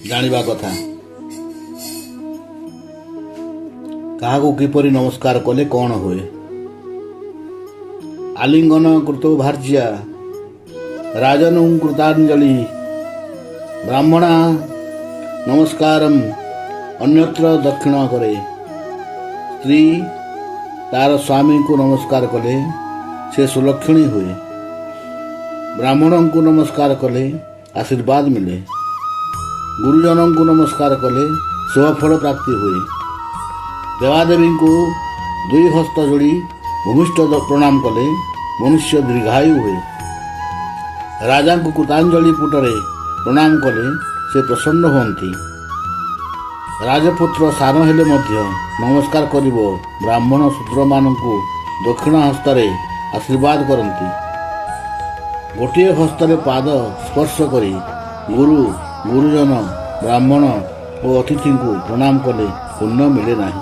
ଜାଣିବା କଥା। କାହାକୁ କିପରି ନମସ୍କାର କଲେ କ'ଣ ହୁଏ? ଆଲିଙ୍ଗନ କୃତୋ ଭାର୍ଯ୍ୟା ରାଜନୁ କୃତାଞ୍ଜଳି ବ୍ରାହ୍ମଣା ନମସ୍କାରମ୍ ଅନ୍ୟତ୍ର ଦକ୍ଷିଣ କରେ। ସ୍ତ୍ରୀ ତାର ସ୍ୱାମୀଙ୍କୁ ନମସ୍କାର କଲେ ସେ ସୁଲକ୍ଷଣୀ ହୁଏ। ବ୍ରାହ୍ମଣଙ୍କୁ ନମସ୍କାର କଲେ ଆଶୀର୍ବାଦ ମିଳେ। ଗୁରୁଜନଙ୍କୁ ନମସ୍କାର କଲେ ଶୁଭଫଳ ପ୍ରାପ୍ତି ହୁଏ। ଦେବାଦେବୀଙ୍କୁ ଦୁଇ ହସ୍ତ ଯୋଡ଼ି ଭୂମିଷ୍ଠ ପ୍ରଣାମ କଲେ ମନୁଷ୍ୟ ଦୀର୍ଘାୟୁ ହୁଏ। ରାଜାଙ୍କୁ କୃତାଞ୍ଜଳି ପୁଟରେ ପ୍ରଣାମ କଲେ ସେ ପ୍ରସନ୍ନ ହୁଅନ୍ତି। ରାଜପୁତ୍ର ସାନ ହେଲେ ମଧ୍ୟ ନମସ୍କାର କରିବ ବ୍ରାହ୍ମଣ ଶୂଦ୍ରମାନଙ୍କୁ ଦକ୍ଷିଣ ହସ୍ତରେ ଆଶୀର୍ବାଦ କରନ୍ତି। ଗୋଟିଏ ହସ୍ତରେ ପାଦ ସ୍ପର୍ଶ କରି ଗୁରୁ ଗୁରୁଜନ ବ୍ରାହ୍ମଣ ଓ ଅତିଥିଙ୍କୁ ପ୍ରଣାମ କଲେ ପୁଣ୍ୟ ମିଳେ ନାହିଁ।